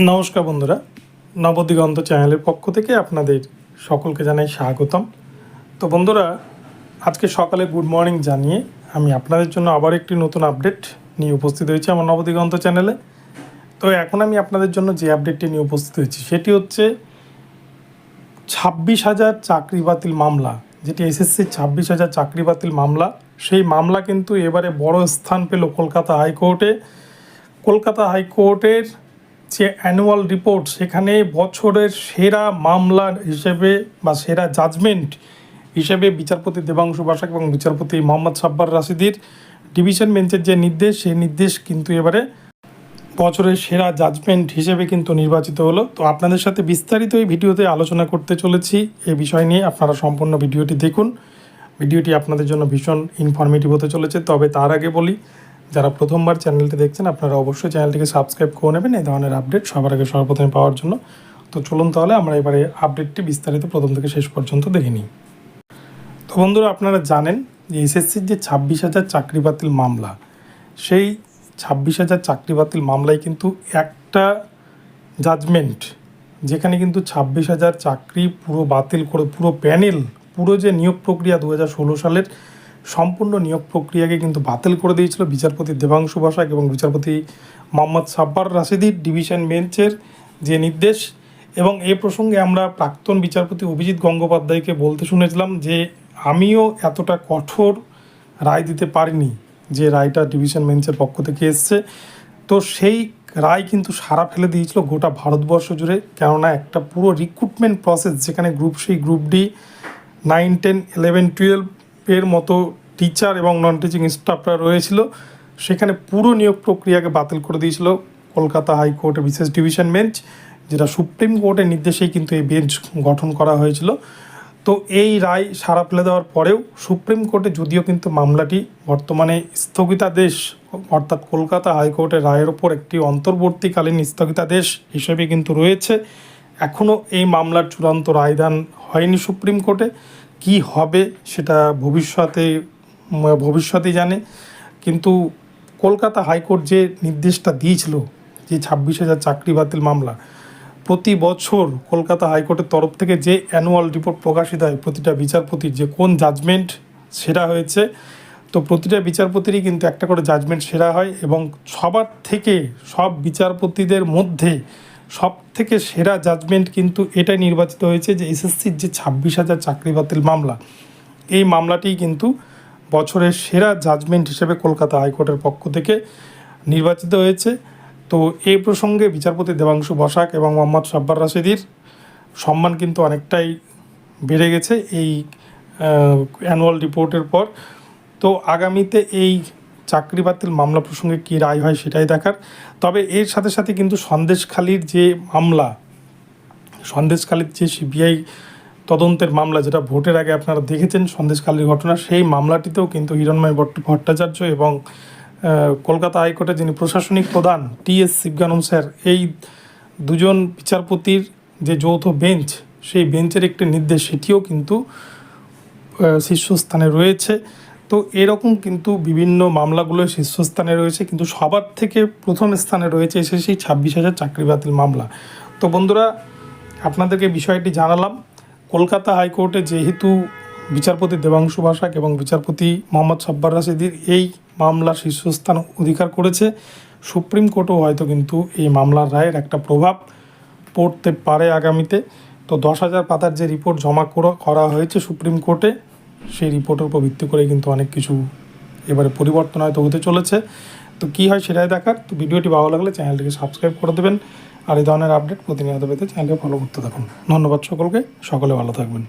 নমস্কার বন্ধুরা, নবদিগন্ত চ্যানেলের পক্ষ থেকে আপনাদের সকলকে জানাই স্বাগতম। তো বন্ধুরা, আজকে সকালে গুড মর্নিং জানিয়ে আমি আপনাদের জন্য আবার একটি নতুন আপডেট নিয়ে উপস্থিত হয়েছি আমার নবদিগন্ত চ্যানেলে। তো এখন আমি আপনাদের জন্য যে আপডেটটি নিয়ে উপস্থিত হয়েছি সেটি হচ্ছে 26,000 চাকরি বাতিল মামলা, যেটি এসএসসির 26,000 চাকরি বাতিল মামলা। সেই মামলা কিন্তু এবারে বড় স্থান পেল কলকাতা হাইকোর্টে। কলকাতা হাইকোর্টের যে অ্যানুয়াল রিপোর্ট, সেখানে বছরের সেরা মামলা হিসেবে বা সেরা জাজমেন্ট হিসেবে বিচারপতি দেবাংশু বসাক এবং বিচারপতি মোহাম্মদ সাব্বার রাশিদির ডিভিশন বেঞ্চের যে নির্দেশ, সেই নির্দেশ কিন্তু এবারে বছরের সেরা জাজমেন্ট হিসেবে কিন্তু নির্বাচিত হলো। তো আপনাদের সাথে বিস্তারিত এই ভিডিওতে আলোচনা করতে চলেছি এই বিষয় নিয়ে। আপনারা সম্পূর্ণ ভিডিওটি দেখুন। ভিডিওটি আপনাদের জন্য ভীষণ ইনফরমেটিভ হতে চলেছে। তবে তার আগে বলি, যারা প্রথমবার চ্যানেলটি দেখছেন আপনারা অবশ্যই চ্যানেলটিকে সাবস্ক্রাইব করে নেবেন এই ধরনের আপডেট সবার আগে সর্বপ্রথমে পাওয়ার জন্য। তো চলুন তাহলে আমরা এবারে আপডেটটি বিস্তারিত প্রথম থেকে শেষ পর্যন্ত দেখে নিই। তো বন্ধুরা, আপনারা জানেন যে এসএসসির যে 26,000 চাকরি বাতিল মামলা, সেই 26,000 চাকরি বাতিল মামলায় কিন্তু একটা জাজমেন্ট, যেখানে কিন্তু 26,000 চাকরি পুরো বাতিল করে পুরো প্যানেল, পুরো যে নিয়োগ প্রক্রিয়া 2016 সালের সম্পূর্ণ নিয়োগ প্রক্রিয়াকে কিন্তু বাতিল করে দিয়েছিল বিচারপতি দেবাংশু বসাক এবং বিচারপতি মোহাম্মদ সাব্বার রাশিদির ডিভিশন বেঞ্চের যে নির্দেশ। এবং এ প্রসঙ্গে আমরা প্রাক্তন বিচারপতি অভিজিৎ গঙ্গোপাধ্যায়কে বলতে শুনেছিলাম যে আমিও এতটা কঠোর রায় দিতে পারিনি যে রায়টা ডিভিশন বেঞ্চের পক্ষ থেকে এসছে। তো সেই রায় কিন্তু সারা ফেলে দিয়েছিল গোটা ভারতবর্ষ জুড়ে, কেননা একটা পুরো রিক্রুটমেন্ট প্রসেস, যেখানে গ্রুপ সি, গ্রুপ ডি, 9, 10, 11, 12 এর মতো টিচার এবং নন টিচিং স্টাফরা রয়েছিল, সেখানে পুরো নিয়োগ প্রক্রিয়াকে বাতিল করে দিয়েছিল কলকাতা হাইকোর্টের বিশেষ ডিভিশন বেঞ্চ, যেটা সুপ্রিম কোর্টের নির্দেশেই কিন্তু এই বেঞ্চ গঠন করা হয়েছিল। তো এই রায় সারা ফেলে দেওয়ার পরেও সুপ্রিম কোর্টে যদিও কিন্তু মামলাটি বর্তমানে স্থগিতাদেশ, অর্থাৎ কলকাতা হাইকোর্টের রায়ের ওপর একটি অন্তর্বর্তীকালীন স্থগিতাদেশ হিসেবে কিন্তু রয়েছে। এখনও এই মামলার চূড়ান্ত রায়দান হয়নি সুপ্রিম কোর্টে। কি হবে সেটা ভবিষ্যতেই জানে। কিন্তু কলকাতা হাইকোর্ট যে নির্দেশটা দিয়েছিল, যে 26,000 চাকরি বাতিল মামলা, প্রতি বছর কলকাতা হাইকোর্টের তরফ থেকে যে অ্যানুয়াল রিপোর্ট প্রকাশিত হয় প্রতিটা বিচারপতির, যে কোন জাজমেন্ট সেরা হয়েছে, তো প্রতিটা বিচারপতিরই কিন্তু একটা করে জাজমেন্ট সেরা হয়। এবং সবার থেকে, সব বিচারপতিদের মধ্যে সব থেকে সেরা জাজমেন্ট কিন্তু এটাই নির্বাচিত হয়েছে যে এসএসসির যে 26,000 চাকরি বাতিল মামলা, এই মামলাটি কিন্তু বছরের সেরা জাজমেন্ট হিসেবে কলকাতা হাইকোর্টের পক্ষ থেকে নির্বাচিত হয়েছে। তো এই প্রসঙ্গে বিচারপতি দেবাংশু বসাক এবং মোহাম্মদ সাব্বার রাশিদির সম্মান কিন্তু অনেকটাই বেড়ে গেছে এই অ্যানুয়াল রিপোর্টের পর। তো আগামীতে এই চাকরি বাতিল মামলা প্রসঙ্গে কী রায় হয় সেটাই দেখার। তবে এর সাথে সাথে কিন্তু সন্দেশখালির যে মামলা, সন্দেশখালির যে সিবিআই তদন্তের মামলা, যেটা ভোটের আগে আপনারা দেখেছেন সন্দেশখালির ঘটনা, সেই মামলাটিতেও কিন্তু হিরণময় ভট্টাচার্য এবং কলকাতা হাইকোর্টের যিনি প্রশাসনিক প্রধান টি.এস. শিবগানম স্যার, এই দুজন বিচারপতির যে যৌথ বেঞ্চ, সেই বেঞ্চের একটি নির্দেশ, সেটিও কিন্তু শীর্ষস্থানে রয়েছে। তো এরকম কিন্তু বিভিন্ন মামলাগুলো শীর্ষস্থানে রয়েছে, কিন্তু সবার থেকে প্রথম স্থানে রয়েছে এসএসসি 26,000 চাকরি বাতিল মামলা। তো বন্ধুরা, আপনাদেরকে বিষয়টি জানালাম। কলকাতা হাইকোর্টে যেহেতু বিচারপতি দেবাংশু বসাক এবং বিচারপতি মোহাম্মদ সাব্বার রাশিদির এই মামলা শীর্ষস্থান অধিকার করেছে, সুপ্রিম কোর্টও হয়তো কিন্তু এই মামলার রায়ের একটা প্রভাব পড়তে পারে আগামীতে। তো 10,000 পাতার যে রিপোর্ট জমা করা হয়েছে সুপ্রিম কোর্টে, সেই রিপোর্টের উপর ভিত্তি করে কিন্তু অনেক কিছু এবারে পরিবর্তন হয়তো হতে চলেছে। তো কী হয় সেটাই দেখার। তো ভিডিওটি ভালো লাগলে চ্যানেলটিকে সাবস্ক্রাইব করে দেবেন, আর এই ধরনের আপডেট প্রতিনিয়ত পেতে চ্যানেলকে ফলো করতে থাকুন। ধন্যবাদ সকলকে, সকলে ভালো থাকবেন।